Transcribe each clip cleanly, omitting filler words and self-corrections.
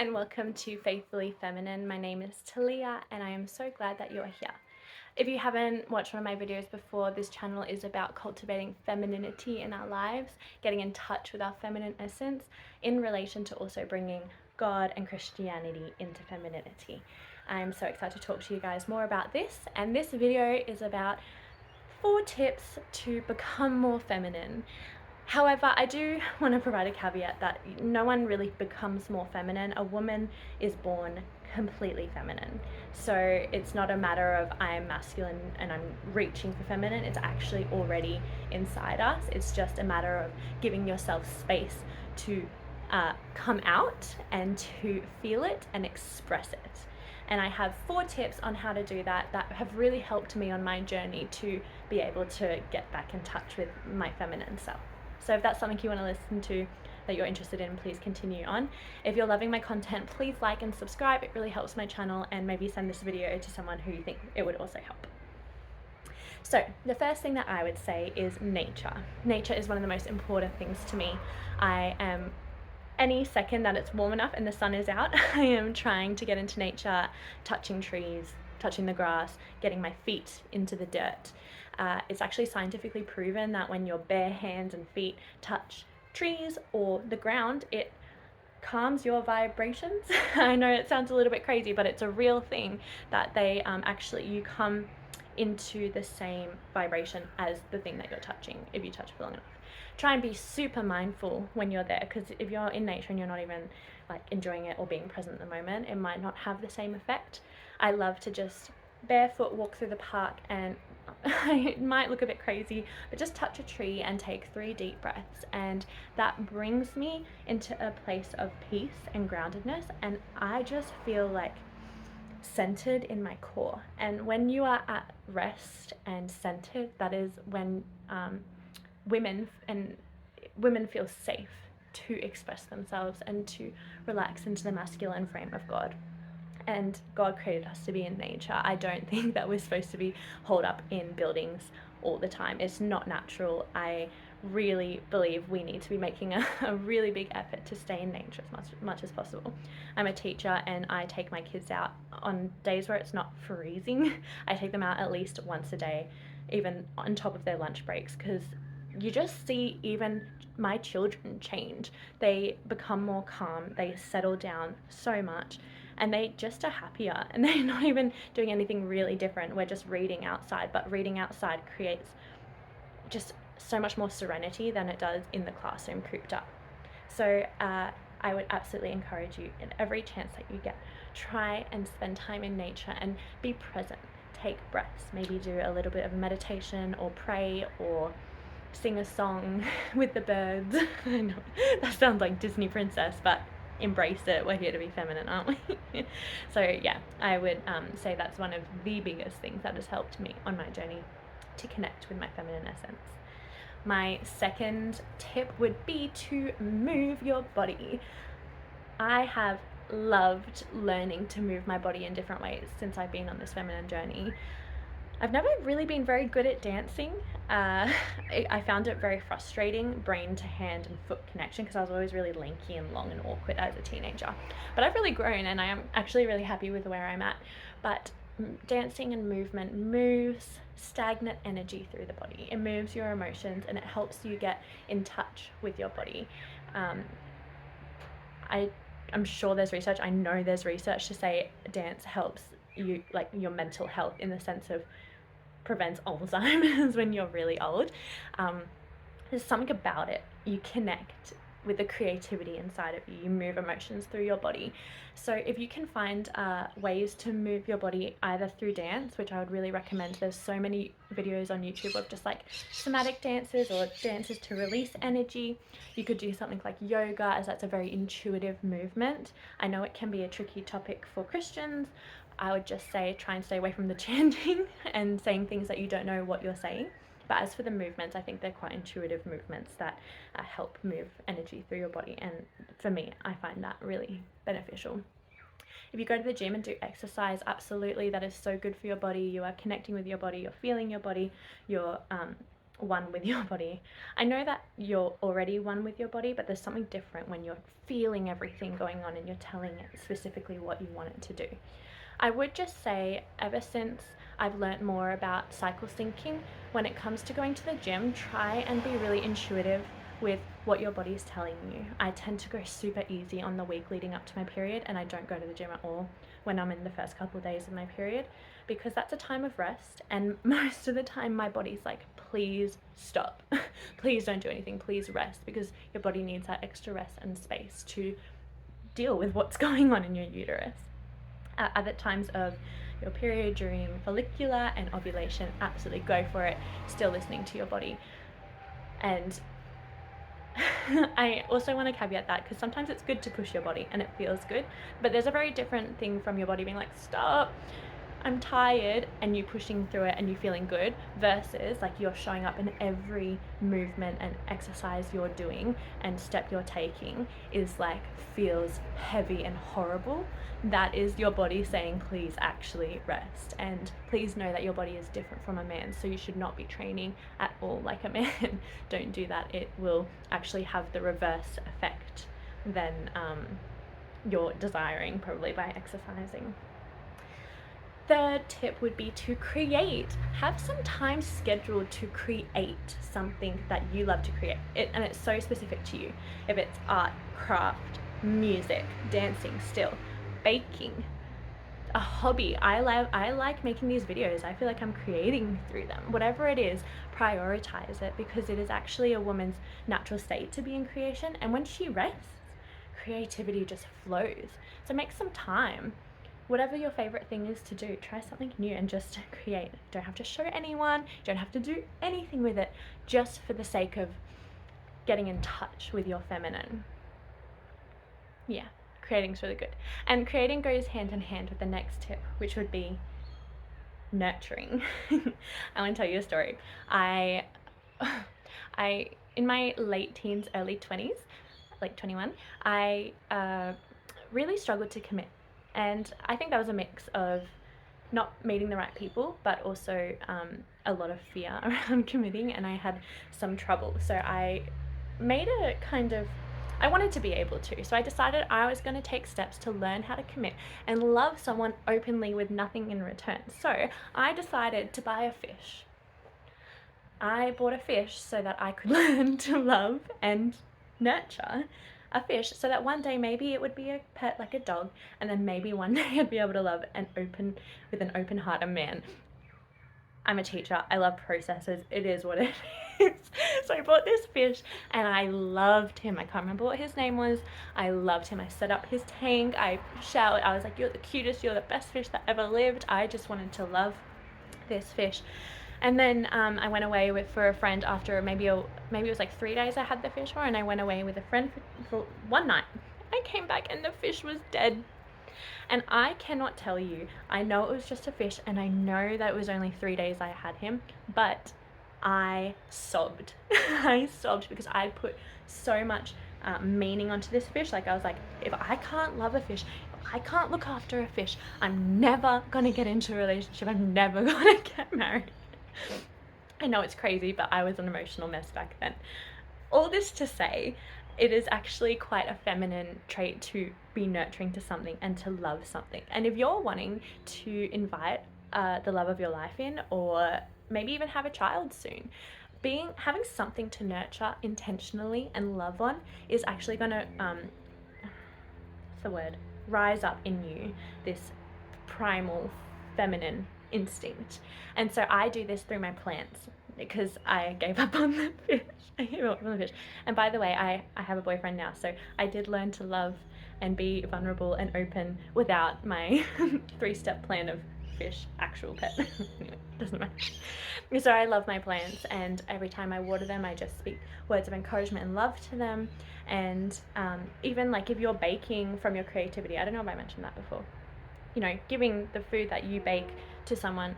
and welcome to Faithfully Feminine. My name is Talia and I am so glad that you're here. If you haven't watched one of my videos before, this channel is about cultivating femininity in our lives, getting in touch with our feminine essence in relation to also bringing God and Christianity into femininity. I'm so excited to talk to you guys more about this, and this video is about 4 tips to become more feminine. However, I do want to provide a caveat that no one really becomes more feminine. A woman is born completely feminine. So it's not a matter of I'm masculine and I'm reaching for feminine. It's actually already inside us. It's just a matter of giving yourself space to come out and to feel it and express it. And I have 4 tips on how to do that have really helped me on my journey to be able to get back in touch with my feminine self. So if that's something you want to listen to, that you're interested in, please continue on. If you're loving my content, please like and subscribe. It really helps my channel, and maybe send this video to someone who you think it would also help. So the first thing that I would say is nature. Nature is one of the most important things to me. I am, any second that it's warm enough and the sun is out, I am trying to get into nature, touching trees, touching the grass, getting my feet into the dirt. It's actually scientifically proven that when your bare hands and feet touch trees or the ground, it calms your vibrations. I know it sounds a little bit crazy, but it's a real thing that they actually, you come into the same vibration as the thing that you're touching if you touch it for long enough. Try and be super mindful when you're there, because if you're in nature and you're not even like enjoying it or being present at the moment, it might not have the same effect. I love to just barefoot walk through the park, and it might look a bit crazy, but just touch a tree and take 3 deep breaths, and that brings me into a place of peace and groundedness, and I just feel like centered in my core. And when you are at rest and centered, that is when women feel safe to express themselves and to relax into the masculine frame of God. And God created us to be in nature. I don't think that we're supposed to be holed up in buildings all the time. It's not natural. I really believe we need to be making a really big effort to stay in nature as much as possible. I'm a teacher and I take my kids out on days where it's not freezing. I take them out at least once a day, even on top of their lunch breaks, because you just see even my children change. They become more calm, they settle down so much, and they just are happier, and they're not even doing anything really different. We're just reading outside, but reading outside creates just so much more serenity than it does in the classroom cooped up. So I would absolutely encourage you, in every chance that you get, try and spend time in nature and be present. Take breaths, maybe do a little bit of meditation or pray or sing a song with the birds. I know that sounds like Disney princess, but embrace it. We're here to be feminine, aren't we? So yeah, I would say that's one of the biggest things that has helped me on my journey to connect with my feminine essence. My second tip would be to move your body. I have loved learning to move my body in different ways since I've been on this feminine journey. I've never really been very good at dancing. I found it very frustrating, brain to hand and foot connection, because I was always really lanky and long and awkward as a teenager. But I've really grown and I am actually really happy with where I'm at. But dancing and movement moves stagnant energy through the body. It moves your emotions and it helps you get in touch with your body. I'm sure there's research, I know there's research to say dance helps you, like your mental health, in the sense of prevents Alzheimer's when you're really old. There's something about it. You connect with the creativity inside of you. You move emotions through your body. So if you can find ways to move your body either through dance, which I would really recommend, there's so many videos on YouTube of just like somatic dances or dances to release energy. You could do something like yoga, as that's a very intuitive movement. I know it can be a tricky topic for Christians. I would just say try and stay away from the chanting and saying things that you don't know what you're saying. But as for the movements, I think they're quite intuitive movements that help move energy through your body. And for me, I find that really beneficial. If you go to the gym and do exercise, absolutely, that is so good for your body. You are connecting with your body, you're feeling your body, you're one with your body. I know that you're already one with your body, but there's something different when you're feeling everything going on and you're telling it specifically what you want it to do. I would just say, ever since I've learnt more about cycle syncing, when it comes to going to the gym, try and be really intuitive with what your body's telling you. I tend to go super easy on the week leading up to my period, and I don't go to the gym at all when I'm in the first couple of days of my period, because that's a time of rest, and most of the time my body's like, please stop. Please don't do anything, please rest, because your body needs that extra rest and space to deal with what's going on in your uterus. At other times of your period, during follicular and ovulation, absolutely go for it, still listening to your body. And I also want to caveat that, because sometimes it's good to push your body and it feels good, but there's a very different thing from your body being like, stop, I'm tired, and you pushing through it and you feeling good, versus like you're showing up in every movement and exercise you're doing and step you're taking is like feels heavy and horrible. That is your body saying, please actually rest, and please know that your body is different from a man, so you should not be training at all like a man. Don't do that. It will actually have the reverse effect than you're desiring, probably, by exercising. Third tip would be to create. Have some time scheduled to create something that you love to create. And it's so specific to you. If it's art, craft, music, dancing, still, baking, a hobby. I like making these videos. I feel like I'm creating through them. Whatever it is, prioritize it, because it is actually a woman's natural state to be in creation. And when she rests, creativity just flows. So make some time. Whatever your favorite thing is to do, try something new and just create. You don't have to show anyone, you don't have to do anything with it, just for the sake of getting in touch with your feminine. Yeah, creating's really good. And creating goes hand in hand with the next tip, which would be nurturing. I want to tell you a story. I in my late teens, early 20s, like 21, I really struggled to commit. And I think that was a mix of not meeting the right people, but also a lot of fear around committing, and I had some trouble. So I made a kind of, I wanted to be able to. So I decided I was going to take steps to learn how to commit and love someone openly with nothing in return. So I decided to buy a fish. I bought a fish so that I could learn to love and nurture a fish, so that one day maybe it would be a pet like a dog, and then maybe one day I'd be able to love with an open heart a man. I'm a teacher. I love processes. It is what it is. So I bought this fish and I loved him. I can't remember what his name was. I loved him. I set up his tank. I shouted. I was like, you're the cutest. You're the best fish that ever lived. I just wanted to love this fish. And then I went away for a friend after maybe it was like 3 days I had the fish for, and I went away with a friend for one night. I came back and the fish was dead. And I cannot tell you, I know it was just a fish, and I know that it was only 3 days I had him, but I sobbed. I sobbed because I put so much meaning onto this fish. Like, I was like, if I can't love a fish, if I can't look after a fish, I'm never gonna get into a relationship. I'm never gonna get married. I know it's crazy, but I was an emotional mess back then. All this to say, it is actually quite a feminine trait to be nurturing to something and to love something. And if you're wanting to invite the love of your life in, or maybe even have a child soon, having something to nurture intentionally and love on is actually going to rise up in you this primal feminine instinct. And so I do this through my plants, because I gave up on the fish. I gave up on the fish. And by the way, I have a boyfriend now, so I did learn to love and be vulnerable and open without my 3-step plan of fish, actual pet. Anyway, doesn't matter. So I love my plants, and every time I water them, I just speak words of encouragement and love to them. And even like if you're baking from your creativity, I don't know if I mentioned that before, you know, giving the food that you bake to someone,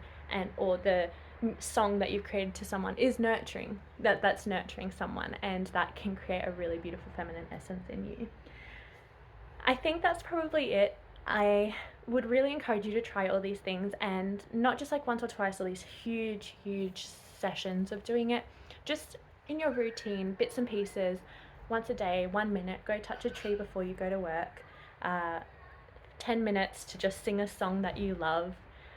or the song that you've created to someone is nurturing. That's nurturing someone, and that can create a really beautiful feminine essence in you. I think that's probably it. I would really encourage you to try all these things, and not just like once or twice, all these huge sessions of doing it, just in your routine, bits and pieces, once a day, 1 minute, go touch a tree before you go to work, 10 minutes to just sing a song that you love,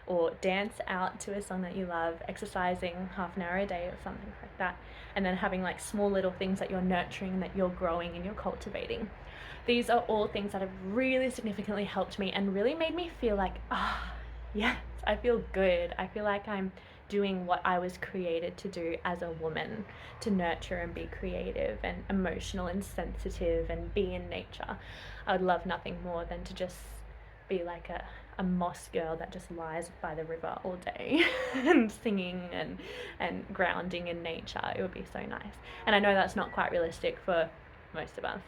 or dance out to a song that you love, exercising half an hour a day or something like that, and then having like small little things that you're nurturing, that you're growing and you're cultivating. These are all things that have really significantly helped me and really made me feel like, yes, I feel good. I feel like I'm doing what I was created to do as a woman, to nurture and be creative and emotional and sensitive and be in nature. I would love nothing more than to just be like a moss girl that just lies by the river all day and singing and grounding in nature. It would be so nice. And I know that's not quite realistic for most of us,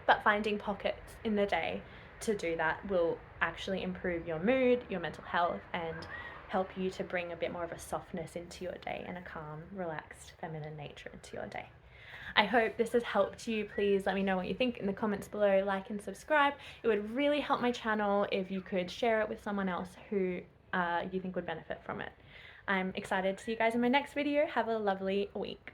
but finding pockets in the day to do that will actually improve your mood, your mental health, and help you to bring a bit more of a softness into your day and a calm, relaxed, feminine nature into your day. I hope this has helped you. Please let me know what you think in the comments below, like and subscribe. It would really help my channel if you could share it with someone else who you think would benefit from it. I'm excited to see you guys in my next video. Have a lovely week.